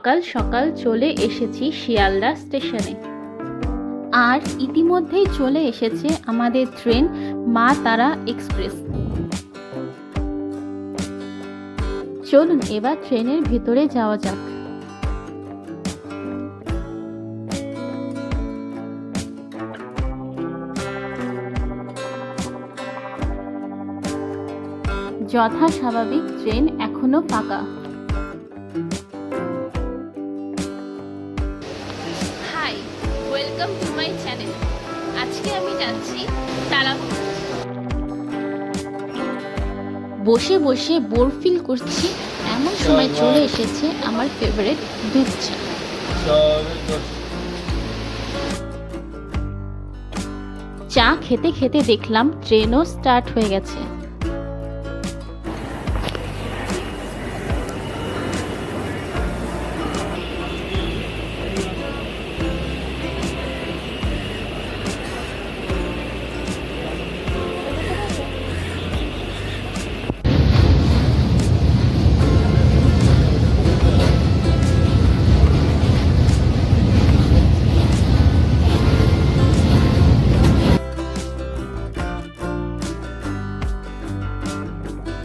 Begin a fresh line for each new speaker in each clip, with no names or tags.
সকাল সকাল চলে এসেছি শিয়ালদা স্টেশনে। আর ইতিমধ্যেই চলে এসেছে আমাদের ট্রেন মা তারা এক্সপ্রেস। চলুন এবার ট্রেনের ভিতরে যাওয়া যাক। যথা স্বাভাবিক ট্রেন এখনো ফাঁকা। Hi, welcome to my channel. আজকে আমি যাচ্ছি তারাপীঠ। বসে বসে বোর ফিল করছি, এমন সময় চলে এসেছে আমার ফেভারিট দুধ চা। চা খেতে খেতে দেখলাম ট্রেনও স্টার্ট হয়ে গেছে।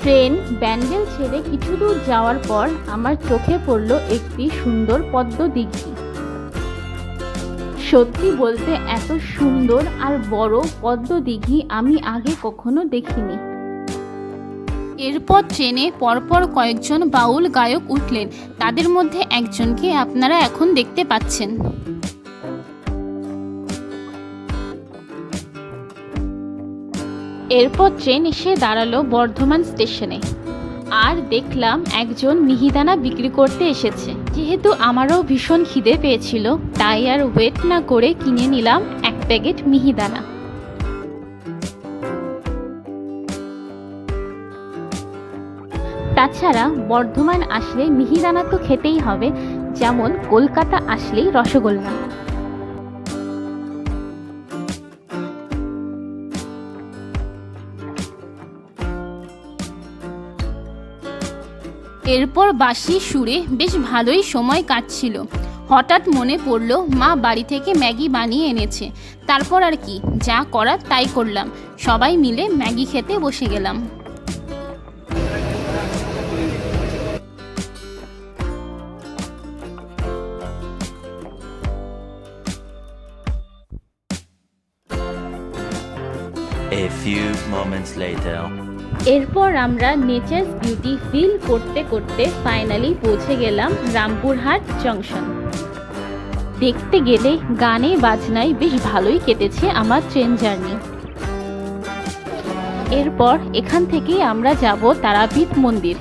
ট্রেন ব্যান্ডেল ছেড়ে কিছু দূর যাওয়ার পর আমার চোখে পড়ল একটি সুন্দর পদ্ম দিঘি। সত্যি বলতে এত সুন্দর আর বড় পদ্ম দিঘি আমি আগে কখনো দেখিনি। এরপর ট্রেনে পরপর কয়েকজন বাউল গায়ক উঠলেন, তাদের মধ্যে একজনকে আপনারা এখন দেখতে পাচ্ছেন। এরপর ট্রেন এসে দাঁড়ালো বর্ধমান স্টেশনে। আর দেখলাম একজন মিহিদানা বিক্রি করতে এসেছে। যেহেতু আমারও ভীষণ খিদে পেয়েছিল, তাই আর ওয়েট না করে কিনে নিলাম এক প্যাকেট মিহিদানা। তাছাড়া বর্ধমান আসলে মিহিদানা তো খেতেই হবে, যেমন কলকাতা আসলেই রসগোল্লা। এরপর বাঁশির সুরে বেশ ভালোই সময় কাটছিল। হঠাৎ মনে পড়ল মা বাড়ি থেকে ম্যাগি বানিয়ে এনেছে। তারপর আর কি, যা করার তাই করলাম। সবাই মিলে ম্যাগি খেতে বসে গেলাম।
A few moments later.
এরপর আমরা নেচার্স বিউটি ফিল করতে করতে ফাইনালি পৌঁছে গেলাম রামপুরহাট জংশন। দেখতে গেলে গানে বাজনায় বেশ ভালোই কেটেছে আমার ট্রেন জার্নি। এরপর এখান থেকে আমরা যাব তারাপীঠ মন্দির।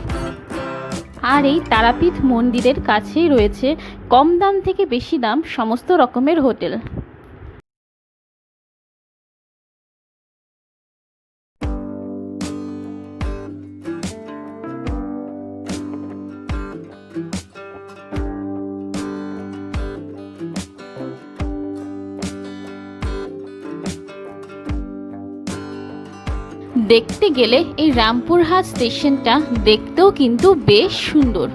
আর এই তারাপীঠ মন্দিরের কাছেই রয়েছে কম দাম থেকে বেশি দাম সমস্ত রকমের হোটেল। দেখতে গেলে এই রামপুরহাট স্টেশনটা দেখতেও কিন্তু বেশ সুন্দর।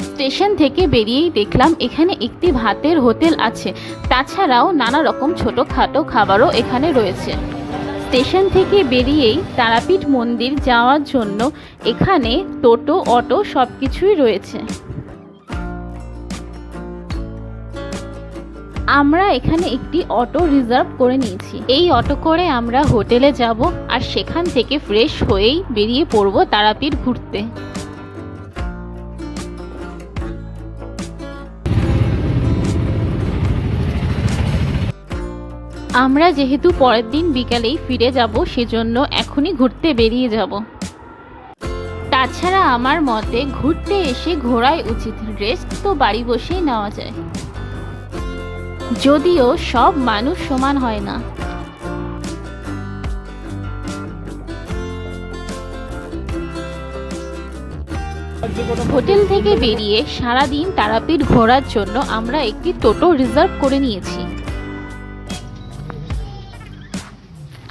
স্টেশন থেকে বেরিয়েই দেখলাম এখানে একটি ভাতের হোটেল আছে। তাছাড়াও নানা রকম ছোটোখাটো খাবারও এখানে রয়েছে। স্টেশন থেকে বেরিয়েই তারাপীঠ মন্দির যাওয়ার জন্য এখানে টোটো, অটো সব কিছুই রয়েছে। আমরা এখানে একটি অটো রিজার্ভ করে নিয়েছি। এই অটো করে আমরা হোটেলে যাব আর সেখান থেকে ফ্রেশ হয়েই বেরিয়ে পড়ব তারাপীঠ ঘুরতে। আমরা যেহেতু পরের দিন বিকালেই ফিরে যাব, সেজন্য এখনই ঘুরতে বেরিয়ে যাব। তাছাড়া আমার মতে ঘুরতে এসে ঘোরাই উচিত, রেস্ট তো বাড়ি বসেই নেওয়া যায়। যদিও সব মানুষ সমান হয় না। হোটেল থেকে বেরিয়ে সারাদিন তারাপীঠ ঘোরার জন্য আমরা একটি টোটো রিজার্ভ করে নিয়েছি।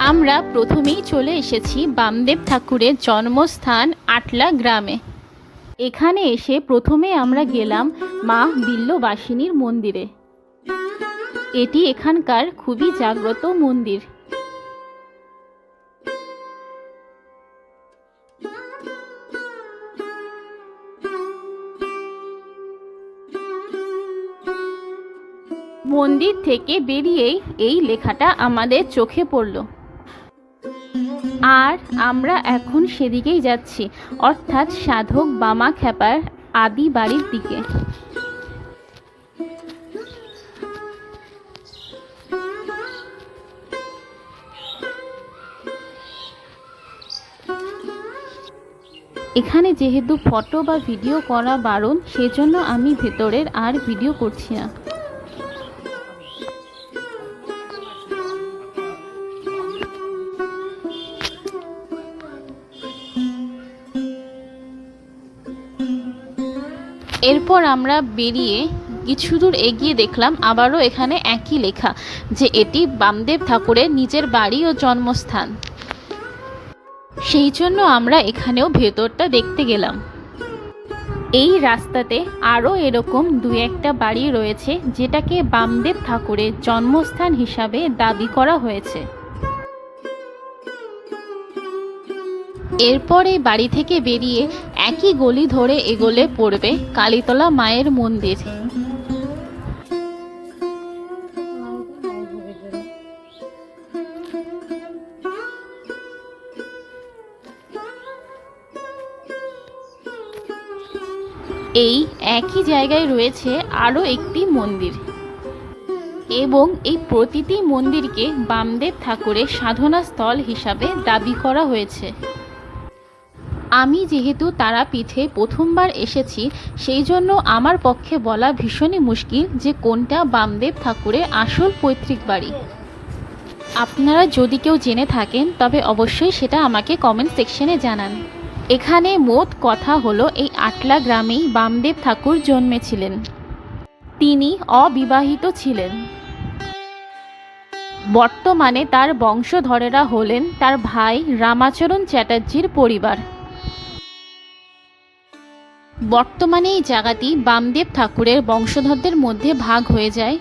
আমরা প্রথমেই চলে এসেছি বামদেব ঠাকুরের জন্মস্থান আটলা গ্রামে। এখানে এসে প্রথমে আমরা গেলাম মা বিল্লবাসিনীর মন্দিরে। এটি এখানকার খুবই জাগ্রত মন্দির। মন্দির থেকে বেরিয়েই এই লেখাটা আমাদের চোখে পড়ল, আর আমরা এখন সেদিকেই যাচ্ছি, অর্থাৎ সাধক বামা খ্যাপার আদি বাড়ির দিকে। এখানে যেহেতু ফটো বা ভিডিও করা বারণ, সেজন্য আমি ভেতরের আর ভিডিও করছি না। এরপর আমরা বেরিয়ে কিছু দূর এগিয়ে দেখলাম আবারও এখানে একই লেখা যে এটি বামদেব ঠাকুরের নিজের বাড়ি ও জন্মস্থান। সেই জন্য আমরা এখানেও ভেতরটা দেখতে গেলাম। এই রাস্তাতে আরও এরকম দু একটা বাড়ি রয়েছে যেটাকে বামদেব ঠাকুরের জন্মস্থান হিসাবে দাবি করা হয়েছে। এরপর এই বাড়ি থেকে বেরিয়ে একই গলি ধরে এগোলে পড়বে কালীতলা মায়ের মন্দির। এই একই জায়গায় রয়েছে আরও একটি মন্দির, এবং এই প্রতিটি মন্দিরকে বামদেব ঠাকুরের সাধনা স্থল হিসাবে দাবি করা হয়েছে। আমি যেহেতু তারাপীঠে প্রথমবার এসেছি, সেই জন্য আমার পক্ষে বলা ভীষণই মুশকিল যে কোনটা বামদেব ঠাকুরের আসল পৈতৃক বাড়ি। আপনারা যদি কেউ জেনে থাকেন তবে অবশ্যই সেটা আমাকে কমেন্ট সেকশনে জানান। এখানে মোট কথা হলো এই আটলা গ্রামেই বামদেব ঠাকুর জন্মেছিলেন। তিনি অবিবাহিত ছিলেন। বর্তমানে তার বংশধরেরা হলেন তার ভাই রামাচরণ চ্যাটার্জির পরিবার। বর্তমানে এই জায়গাটি বামদেব ঠাকুরের বংশধরদের মধ্যে ভাগ হয়ে যায়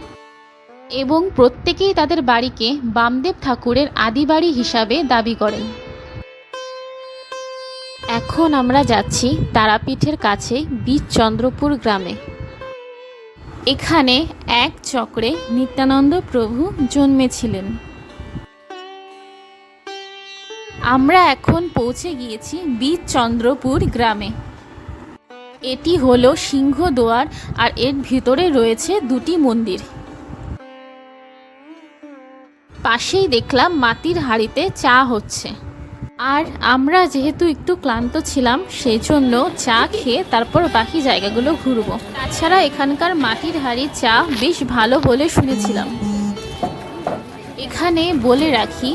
এবং প্রত্যেকেই তাদের বাড়িকে বামদেব ঠাকুরের আদি বাড়ি হিসাবে দাবি করেন। এখন আমরা যাচ্ছি তারাপীঠের কাছে বীরচন্দ্রপুর গ্রামে। এখানে এক চক্রে নিত্যানন্দ প্রভু জন্মেছিলেন। আমরা এখন পৌঁছে গিয়েছি বীরচন্দ্রপুর গ্রামে। এটি হলো সিংহদুয়ার, আর এর ভিতরে রয়েছে দুটি মন্দির। পাশেই দেখলাম মাটির হাঁড়িতে চা হচ্ছে, আর আমরা যেহেতু একটু ক্লান্ত ছিলাম সেই জন্য চা খেয়ে তারপর বাকি জায়গাগুলো ঘুরব। তাছাড়া এখানকার মাটির হাঁড়ির চা বেশ ভালো বলে শুনেছিলাম। এখানে বলে রাখি,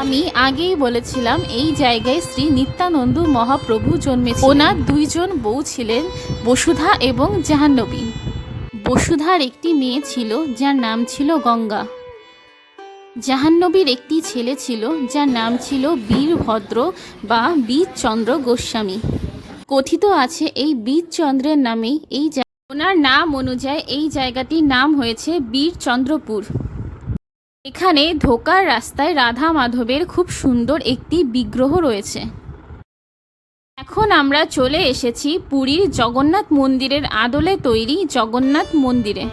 আমি আগেই বলেছিলাম এই জায়গায় শ্রী নিত্যানন্দ মহাপ্রভু জন্মেছিলেন। ওনার দুইজন বউ ছিলেন, বসুধা এবং জাহ্নবী। বসুধার একটি মেয়ে ছিল যার নাম ছিল গঙ্গা। জাহ্নবীর একটি ছেলে ছিল যার নাম ছিল বীরভদ্র বা বীরচন্দ্র গোস্বামী। কথিত আছে এই বীরচন্দ্রের নামেই ওনার নাম অনুযায়ী এই জায়গাটির নাম হয়েছে বীরচন্দ্রপুর। এখানে ঢোকার রাস্তায় রাধা মাধবের খুব সুন্দর একটি বিগ্রহ রয়েছে। এখন আমরা চলে এসেছি পুরীর জগন্নাথ মন্দিরের আদলে তৈরি জগন্নাথ মন্দিরে।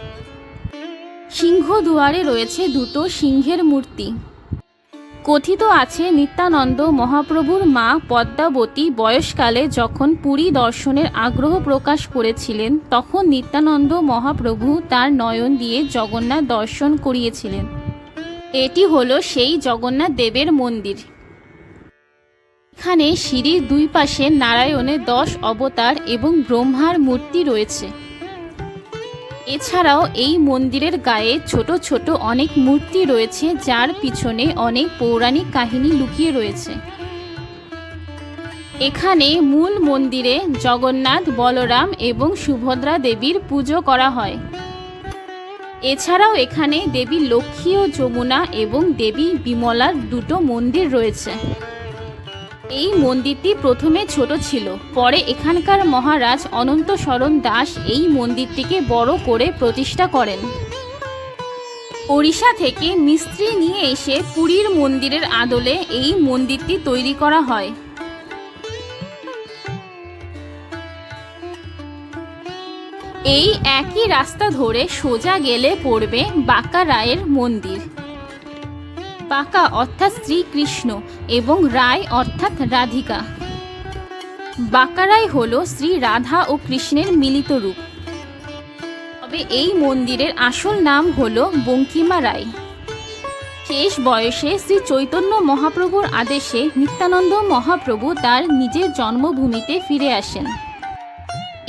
সিংহদুয়ারে রয়েছে দুটো সিংহের মূর্তি। কথিত আছে নিত্যানন্দ মহাপ্রভুর মা পদ্মাবতী বয়সকালে যখন পুরী দর্শনের আগ্রহ প্রকাশ করেছিলেন, তখন নিত্যানন্দ মহাপ্রভু তার নয়ন দিয়ে জগন্নাথ দর্শন করিয়েছিলেন। এটি হলো সেই জগন্নাথ দেবের মন্দির। এখানে সিঁড়ির দুই পাশে নারায়ণের 10 অবতার এবং ব্রহ্মার মূর্তি রয়েছে। এছাড়াও এই মন্দিরের গায়ে ছোট ছোট অনেক মূর্তি রয়েছে, যার পিছনে অনেক পৌরাণিক কাহিনী লুকিয়ে রয়েছে। এখানে মূল মন্দিরে জগন্নাথ, বলরাম এবং সুভদ্রা দেবীর পুজো করা হয়। এছাড়াও এখানে দেবী লক্ষ্মী ও যমুনা এবং দেবী বিমলার দুটো মন্দির রয়েছে। এই মন্দিরটি প্রথমে ছোট ছিল, পরে এখানকার মহারাজ অনন্তশরণ দাস এই মন্দিরটিকে বড় করে প্রতিষ্ঠা করেন। ওড়িশা থেকে মিস্ত্রি নিয়ে এসে পুরীর মন্দিরের আদলে এই মন্দিরটি তৈরি করা হয়। এই একই রাস্তা ধরে সোজা গেলে পড়বে বাঁকা রায়ের মন্দির। বাঁকা অর্থাৎ শ্রীকৃষ্ণ এবং রায় অর্থাৎ রাধিকা। বাঁকারাই হল শ্রী রাধা ও কৃষ্ণের মিলিত রূপ। তবে এই মন্দিরের আসল নাম হল বঙ্কিমা রায়। শেষ বয়সে শ্রী চৈতন্য মহাপ্রভুর আদেশে নিত্যানন্দ মহাপ্রভু তার নিজের জন্মভূমিতে ফিরে আসেন।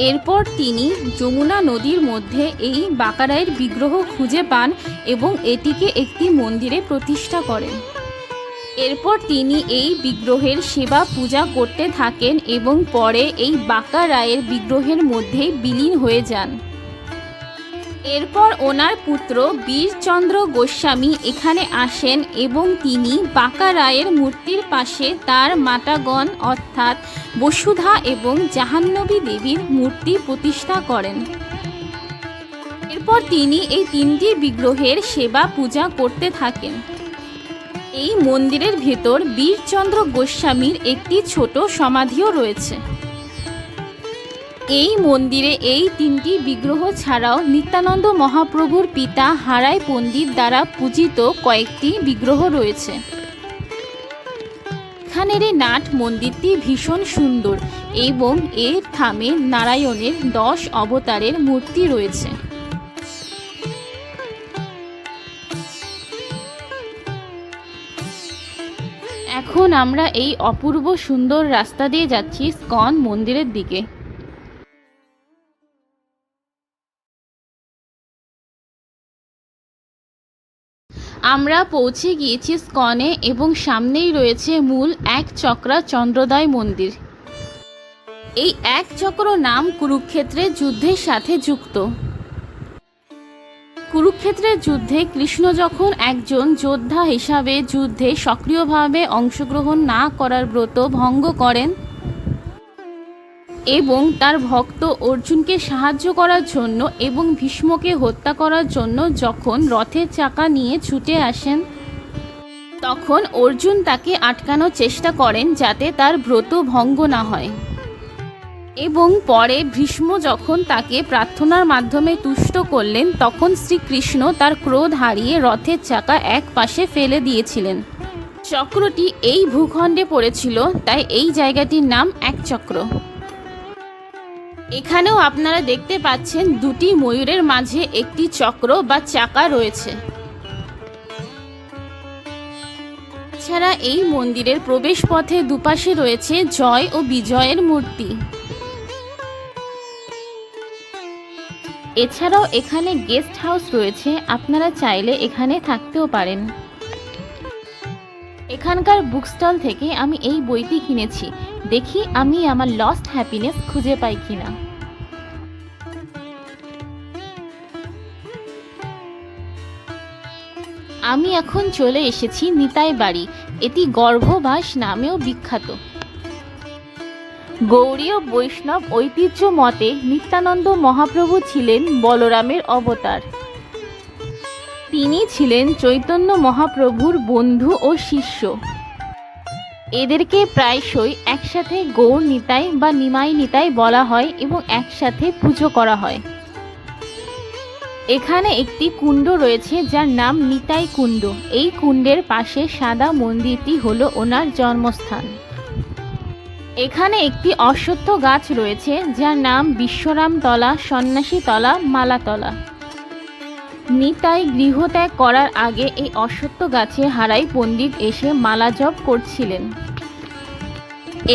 এরপর তিনি যমুনা নদীর মধ্যে এই বাঁকারায়ের বিগ্রহ খুঁজে পান এবং এটিকে একটি মন্দিরে প্রতিষ্ঠা করেন। এরপর তিনি এই বিগ্রহের সেবা পূজা করতে থাকেন এবং পরে এই বাঁকারায়ের বিগ্রহের মধ্যে বিলীন হয়ে যান। এরপর ওনার পুত্র বীরচন্দ্র গোস্বামী এখানে আসেন এবং তিনি বাঁকারায়ের মূর্তির পাশে তার মাতাগণ অর্থাৎ বসুধা এবং জাহ্নবী দেবীর মূর্তি প্রতিষ্ঠা করেন। এরপর তিনি এই তিনটি বিগ্রহের সেবা পূজা করতে থাকেন। এই মন্দিরের ভেতর বীরচন্দ্র গোস্বামীর একটি ছোট সমাধিও রয়েছে। এই মন্দিরে এই তিনটি বিগ্রহ ছাড়াও নিত্যানন্দ মহাপ্রভুর পিতা হারাই পণ্ডিত দ্বারা পূজিত কয়েকটি বিগ্রহ রয়েছে। এখানের এই নাট মন্দিরটি ভীষণ সুন্দর এবং এর থামে নারায়ণের 10 অবতারের মূর্তি রয়েছে। এখন আমরা এই অপূর্ব সুন্দর রাস্তা দিয়ে যাচ্ছি ইস্কন মন্দিরের দিকে। আমরা পৌঁছে গিয়েছি ইস্কনে এবং সামনেই রয়েছে মূল এক চক্রা চন্দ্রোদয় মন্দির। এই এক চক্র নাম কুরুক্ষেত্রের যুদ্ধের সাথে যুক্ত। কুরুক্ষেত্রের যুদ্ধে কৃষ্ণ যখন একজন যোদ্ধা হিসাবে যুদ্ধে সক্রিয়ভাবে অংশগ্রহণ না করার ব্রত ভঙ্গ করেন এবং তার ভক্ত অর্জুনকে সাহায্য করার জন্য এবং ভীষ্মকে হত্যা করার জন্য যখন রথের চাকা নিয়ে ছুটে আসেন, তখন অর্জুন তাকে আটকানোর চেষ্টা করেন যাতে তার ব্রত ভঙ্গ না হয়। এবং পরে ভীষ্ম যখন তাকে প্রার্থনার মাধ্যমে তুষ্ট করলেন, তখন শ্রীকৃষ্ণ তার ক্রোধ হারিয়ে রথের চাকা এক পাশে ফেলে দিয়েছিলেন। চক্রটি এই ভূখণ্ডে পড়েছিল, তাই এই জায়গাটির নাম এক চক্র। এখানেও আপনারা দেখতে পাচ্ছেন দুটি ময়ূরের মাঝে একটি চক্র বা চাকা রয়েছে। এছাড়া এই মন্দিরের প্রবেশ পথে দুপাশে রয়েছে জয় ও বিজয়ের মূর্তি। এছাড়াও এখানে গেস্ট হাউস রয়েছে, আপনারা চাইলে এখানে থাকতেও পারেন। এখানকার বুক স্টল থেকে আমি এই বইটি কিনেছি, দেখি আমি আমার লস্ট হ্যাপিনেস খুঁজে পাই কিনা। আমি এখন চলে এসেছি নিতাই বাড়ি। এটি গর্ভবাস নামেও বিখ্যাত। গৌড়ীয় বৈষ্ণব ঐতিহ্য মতে নিত্যানন্দ মহাপ্রভু ছিলেন বলরামের অবতার। তিনি ছিলেন চৈতন্য মহাপ্রভুর বন্ধু ও শিষ্য। এদেরকে প্রায়শই একসাথে গৌর নিতাই বা নিমাই নিতাই বলা হয় এবং একসাথে পুজো করা হয়। এখানে একটি কুণ্ড রয়েছে যার নাম নিতাই কুণ্ড। এই কুণ্ডের পাশে সাদা মন্দিরটি হলো ওনার জন্মস্থান। এখানে একটি অশ্বত্থ গাছ রয়েছে যার নাম বিশ্বরামতলা, সন্ন্যাসীতলা, মালাতলা। নিতাই গৃহত্যাগ করার আগে এই অশ্বত্থ গাছে হারাই পণ্ডিত এসে মালা জপ করছিলেন।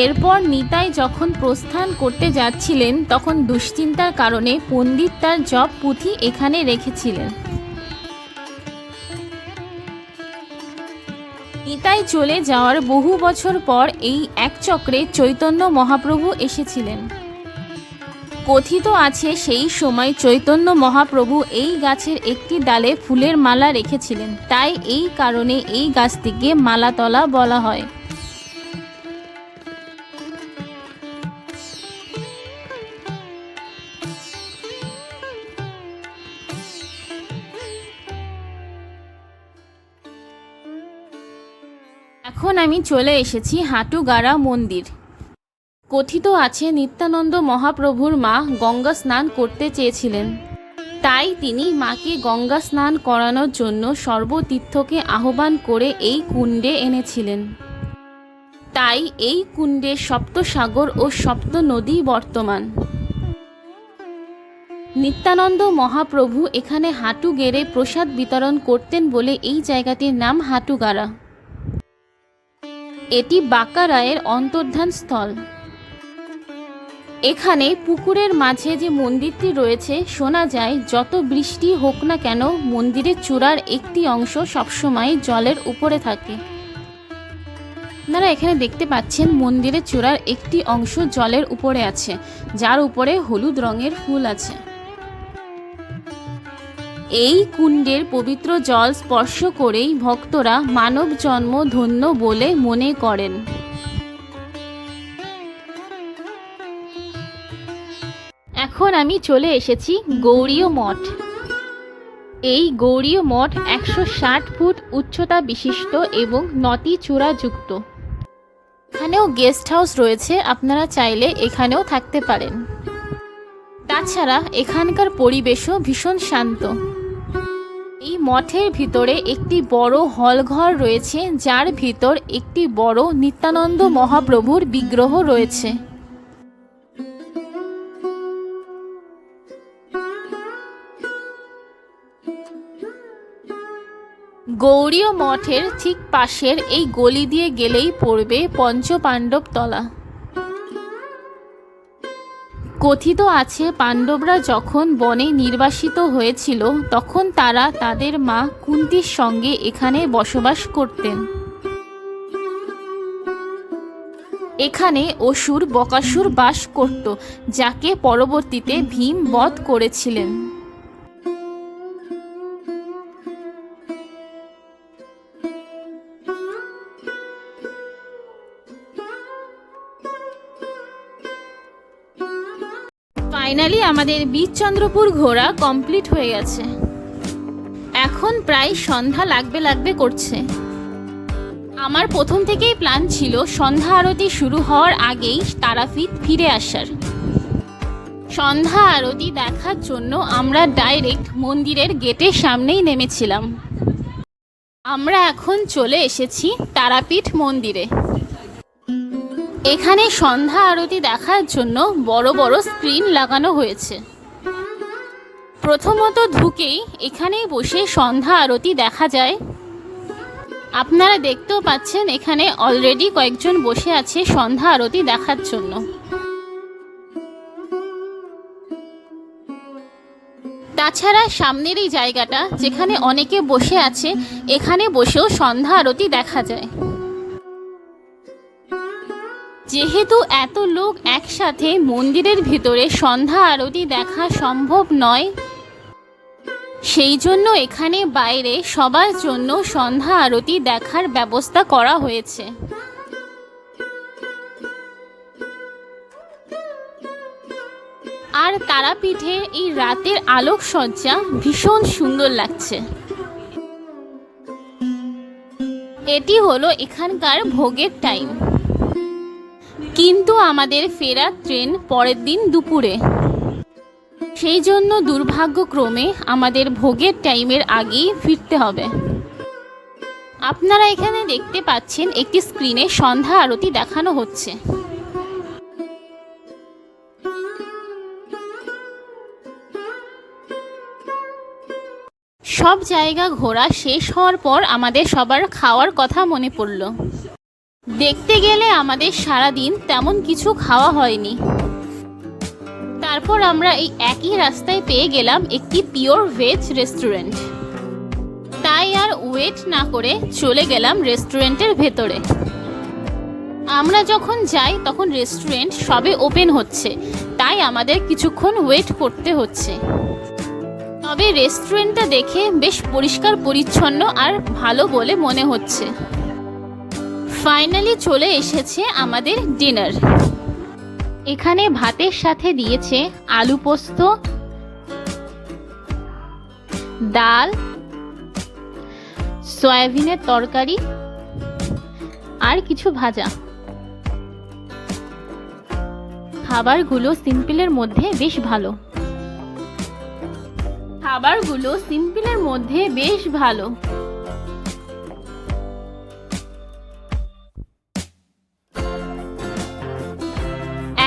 এরপর নিতাই যখন প্রস্থান করতে যাচ্ছিলেন, তখন দুশ্চিন্তার কারণে পণ্ডিত তার জপ পুঁথি এখানে রেখেছিলেন। নিতাই চলে যাওয়ার বহু বছর পর এই এক চক্রে চৈতন্য মহাপ্রভু এসেছিলেন। কথিত আছে সেই সময় চৈতন্য মহাপ্রভু এই গাছের একটি ডালে ফুলের মালা রেখেছিলেন, তাই এই কারণে এই গাছটিকে মালাতলা বলা হয়। এখন আমি চলে এসেছি হাটুগাড়া মন্দির। কথিত আছে নিত্যানন্দ মহাপ্রভুর মা গঙ্গা স্নান করতে চেয়েছিলেন, তাই তিনি মাকে গঙ্গা স্নান করানোর জন্য সর্বতীর্থকে আহ্বান করে এই কুণ্ডে এনেছিলেন। তাই এই কুণ্ডে সপ্তসাগর ও সপ্ত নদী বর্তমান। নিত্যানন্দ মহাপ্রভু এখানে হাঁটু গেড়ে প্রসাদ বিতরণ করতেন বলে এই জায়গাটির নাম হাটুগাড়া। এটি বাঁকারায়ের অন্তর্ধান স্থল। এখানে পুকুরের মাঝে যে মন্দিরটি রয়েছে, শোনা যায় যত বৃষ্টি হোক না কেন মন্দিরের চূড়ার একটি অংশ সবসময় জলের উপরে থাকে। আপনারা এখানে দেখতে পাচ্ছেন মন্দিরের চূড়ার একটি অংশ জলের উপরে আছে, যার উপরে হলুদ রঙের ফুল আছে। এই কুণ্ডের পবিত্র জল স্পর্শ করেই ভক্তরা মানব জন্ম ধন্য বলে মনে করেন। এখন আমি চলে এসেছি গৌড়ীয় মঠ। এই গৌড়ীয় মঠ 160 ফুট উচ্চতা বিশিষ্ট এবং 9টি চূড়া যুক্ত। এখানেও গেস্ট হাউস রয়েছে, আপনারা চাইলে এখানেও থাকতে পারেন। তাছাড়া এখানকার পরিবেশও ভীষণ শান্ত। এই মঠের ভিতরে একটি বড় হলঘর রয়েছে, যার ভিতর একটি বড় নিত্যানন্দ মহাপ্রভুর বিগ্রহ রয়েছে। গৌড়ীয় মঠের ঠিক পাশের এই গলি দিয়ে গেলেই পড়বে পঞ্চপাণ্ডব তলা। কথিত আছে পাণ্ডবরা যখন বনে নির্বাসিত হয়েছিল তখন তারা তাদের মা কুন্তির সঙ্গে এখানে বসবাস করতেন। এখানে অসুর বকাসুর বাস করত, যাকে পরবর্তীতে ভীম বধ করেছিলেন। ফাইনালি আমাদের বীরচন্দ্রপুর ঘোরা কমপ্লিট হয়ে গেছে। এখন প্রায় সন্ধ্যা লাগবে করছে। আমার প্রথম থেকেই প্ল্যান ছিল সন্ধ্যা আরতি শুরু হওয়ার আগেই তারাপীঠ ফিরে আসার। সন্ধ্যা আরতি দেখার জন্য আমরা ডাইরেক্ট মন্দিরের গেটের সামনেই নেমেছিলাম। আমরা এখন চলে এসেছি তারাপীঠ মন্দিরে। এখানে সন্ধ্যা আরতি দেখার জন্য বড় বড় স্ক্রিন লাগানো হয়েছে। প্রথমত ঢুকেই এখানেই বসে সন্ধ্যা আরতি দেখা যায়। আপনারা দেখতেও পাচ্ছেন এখানে অলরেডি কয়েকজন বসে আছে সন্ধ্যা আরতি দেখার জন্য। তাছাড়া সামনের এই জায়গাটা যেখানে অনেকে বসে আছে, এখানে বসেও সন্ধ্যা আরতি দেখা যায়। যেহেতু এত লোক একসাথে মন্দিরের ভিতরে সন্ধ্যা আরতি দেখা সম্ভব নয়, সেই জন্য এখানে বাইরে সবার জন্য সন্ধ্যা আরতি দেখার ব্যবস্থা করা হয়েছে। আর তারাপীঠে এই রাতের আলোকসজ্জা ভীষণ সুন্দর লাগছে। এটি হলো এখানকার ভোগের টাইম, কিন্তু আমাদের ফেরার ট্রেন পরের দিন দুপুরে। সেই জন্য দুর্ভাগ্যক্রমে আমাদের ভোগের টাইমের আগেই ফিরতে হবে। আপনারা এখানে দেখতে পাচ্ছেন একটি স্ক্রিনে সন্ধ্যা আরতি দেখানো হচ্ছে। সব জায়গা ঘোরা শেষ হওয়ার পর আমাদের সবার খাওয়ার কথা মনে পড়ল। দেখতে গেলে আমাদের সারাদিন তেমন কিছু খাওয়া হয়নি। তারপর আমরা এই একই রাস্তায় পেয়ে গেলাম একটি পিওর ভেজ রেস্টুরেন্ট। তাই আর ওয়েট না করে চলে গেলাম রেস্টুরেন্টের ভেতরে। আমরা যখন যাই তখন রেস্টুরেন্ট সবে ওপেন হচ্ছে, তাই আমাদের কিছুক্ষণ ওয়েট করতে হচ্ছে। তবে রেস্টুরেন্টটা দেখে বেশ পরিষ্কার পরিচ্ছন্ন আর ভালো বলে মনে হচ্ছে। ফাইনালি চলে এসেছে আমাদের ডিনার। এখানে ভাতের সাথে দিয়েছে আলু পোস্ত, ডাল, সয়াবিনের তরকারি আর কিছু ভাজা। খাবারগুলো সিম্পলের মধ্যে বেশ ভালো।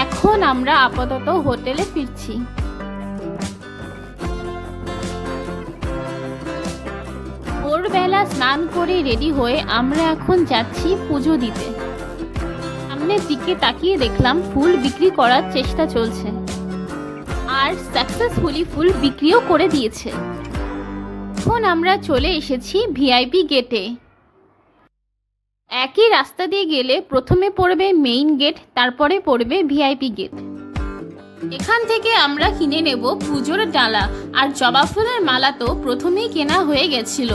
এখন আমরা আপাতত হোটেলে ফিরছি। ভোরবেলা স্নান করে রেডি হয়ে আমরা এখন যাচ্ছি পুজো দিতে। সামনের দিকে তাকিয়ে দেখলাম ফুল বিক্রি করার চেষ্টা চলছে, আর সাকসেসফুলি ফুল বিক্রিও করে দিয়েছে। এখন আমরা চলে এসেছি ভিআইপি গেটে। একই রাস্তা দিয়ে গেলে প্রথমে পড়বে মেইন গেট, তারপরে পড়বে ভিআইপি গেট। এখান থেকে আমরা কিনে নেব পুজোর ডালা, আর জবা ফুলের মালা তো প্রথমেই কেনা হয়ে গেছিল।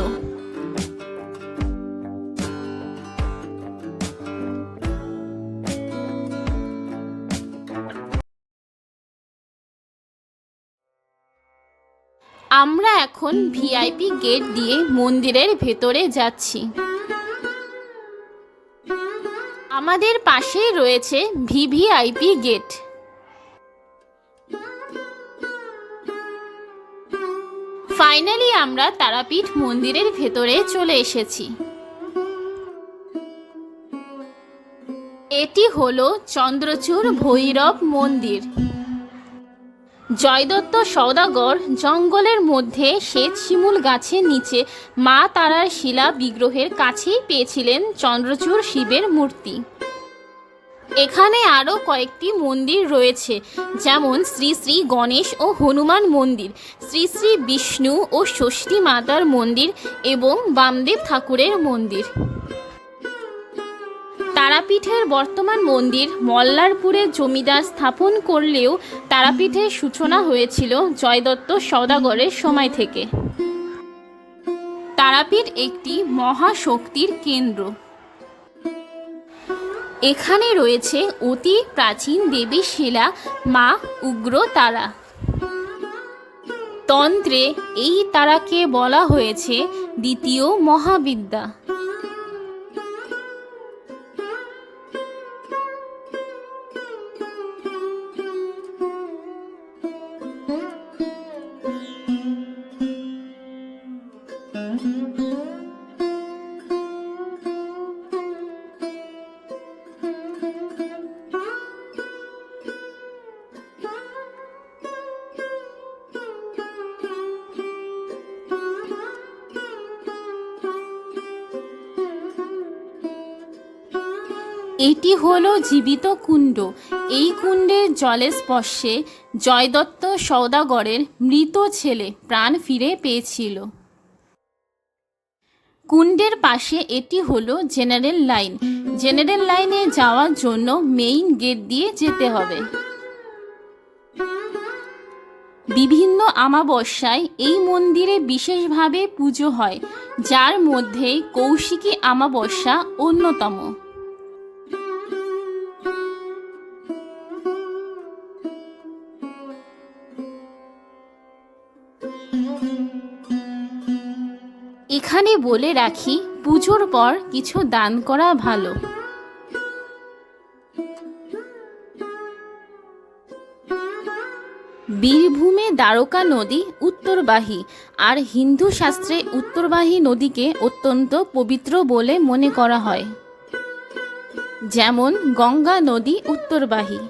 আমরা এখন ভিআইপি গেট দিয়ে মন্দিরের ভেতরে যাচ্ছি। আমাদের পাশেই রয়েছে ভিভিআইপি গেট। ফাইনালি আমরা তারাপীঠ মন্দিরের ভেতরে চলে এসেছি। এটি হলো চন্দ্রচূড় ভৈরব মন্দির। জয়দত্ত সওদাগর জঙ্গলের মধ্যে শ্বেত শিমুল গাছের নিচে মা তারার শিলা বিগ্রহের কাছেই পেয়েছিলেন চন্দ্রচূড় শিবের মূর্তি। এখানে আরও কয়েকটি মন্দির রয়েছে, যেমন শ্রী শ্রী গণেশ ও হনুমান মন্দির, শ্রী শ্রী বিষ্ণু ও ষষ্ঠী মাতার মন্দির এবং বামদেব ঠাকুরের মন্দির। তারাপীঠের বর্তমান মন্দির মল্লারপুরের জমিদার স্থাপন করলেও তারাপীঠের সূচনা হয়েছিল জয়দত্ত সওদাগরের সময় থেকে। তারাপীঠ একটি মহাশক্তির কেন্দ্র। এখানে রয়েছে অতি প্রাচীন দেবী শিলা মা উগ্রতারা। তন্ত্রে এই তারাকে বলা হয়েছে দ্বিতীয় মহাবিদ্যা। এটি হলো জীবিত কুণ্ড। এই কুণ্ডের জলের স্পর্শে জয়দত্ত সওদাগরের মৃত ছেলে প্রাণ ফিরে পেয়েছিল। কুণ্ডের পাশে এটি হলো জেনারেল লাইন। জেনারেল লাইনে যাওয়ার জন্য মেইন গেট দিয়ে যেতে হবে। বিভিন্ন অমাবস্যায় এই মন্দিরে বিশেষভাবে পুজো হয়, যার মধ্যে কৌশিকী অমাবস্যা অন্যতম। এখানে বলে রাখি, পুজোর পর কিছু দান করা ভালো। বীরভূমে দ্বারকা নদী উত্তরবাহী, আর হিন্দু শাস্ত্রে উত্তরবাহী নদীকে অত্যন্ত পবিত্র বলে মনে করা হয়, যেমন গঙ্গা নদী উত্তরবাহী।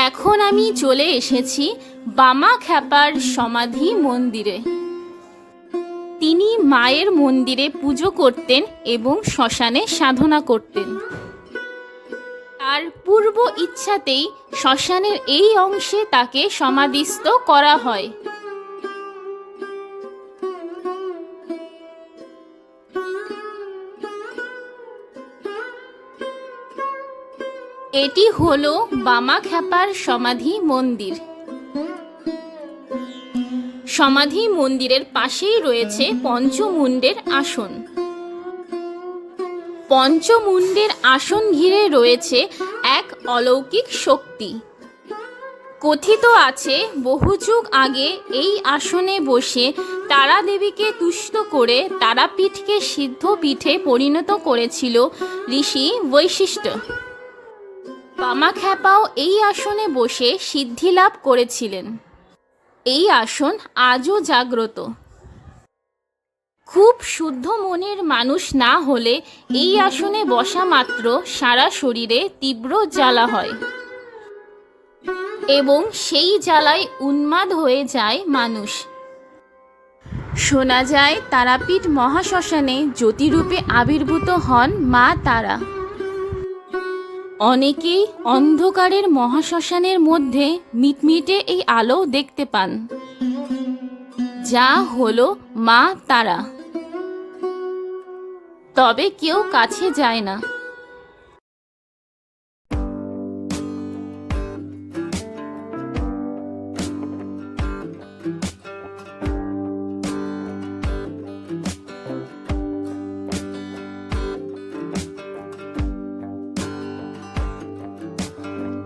এখন আমি চলে এসেছি বামাখ্যাপার সমাধি মন্দিরে। তিনি মায়ের মন্দিরে পুজো করতেন এবং শ্মশানে সাধনা করতেন। তার পূর্ব ইচ্ছাতেই শ্মশানের এই অংশে তাকে সমাধিস্থ করা হয়। এটি হলো বামাখ্যাপার সমাধি মন্দির। সমাধি মন্দিরের পাশেই রয়েছে পঞ্চমুণ্ডের আসন। পঞ্চমুণ্ডের আসন ঘিরে রয়েছে এক অলৌকিক শক্তি। কথিত আছে বহু যুগ আগে এই আসনে বসে তারা দেবীকে তুষ্ট করে তারাপীঠকে সিদ্ধপীঠে পরিণত করেছিল ঋষি বৈশিষ্ট্য। বামাখ্যাপাও এই আসনে বসে সিদ্ধি লাভ করেছিলেন। এই আসন আজও জাগ্রত। খুব শুদ্ধ মনের মানুষ না হলে এই আসনে বসা মাত্র সারা শরীরে তীব্র জ্বালা হয় এবং সেই জ্বালায় উন্মাদ হয়ে যায় মানুষ। শোনা যায় তারাপীঠ মহাশ্মশানে জ্যোতিরূপে আবির্ভূত হন মা তারা। অনেকেই অন্ধকারের মহাশ্মশানের মধ্যে মিটমিটে এই আলো দেখতে পান, যা হলো মা তারা। তবে কেউ কাছে যায় না।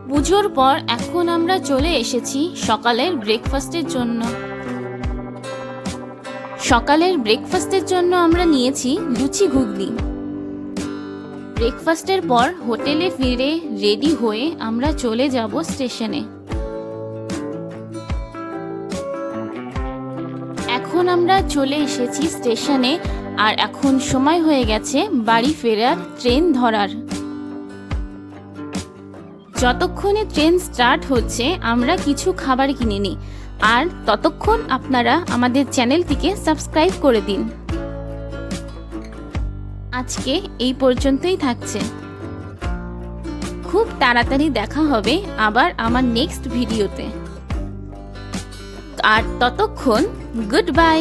পুজোর পর এখন আমরা চলে এসেছি সকালের ব্রেকফাস্টের জন্য। সকালের ব্রেকফাস্টের জন্য আমরা নিয়েছি লুচি ঘুগনি। ব্রেকফাস্টের পর হোটেলে ফিরে রেডি হয়ে আমরা চলে যাব স্টেশনে। এখন আমরা চলে এসেছি স্টেশনে আর এখন সময় হয়ে গেছে বাড়ি ফেরার ট্রেন ধরার। যতক্ষণে ট্রেন স্টার্ট হচ্ছে আমরা কিছু খাবার কিনে নিই, আর ততক্ষণ আপনারা আমাদের চ্যানেলটিকে সাবস্ক্রাইব করে দিন। আজকে এই পর্যন্তই থাকছে। খুব তাড়াতাড়ি দেখা হবে আবার আমার নেক্সট ভিডিওতে। আর ততক্ষণ গুড বাই।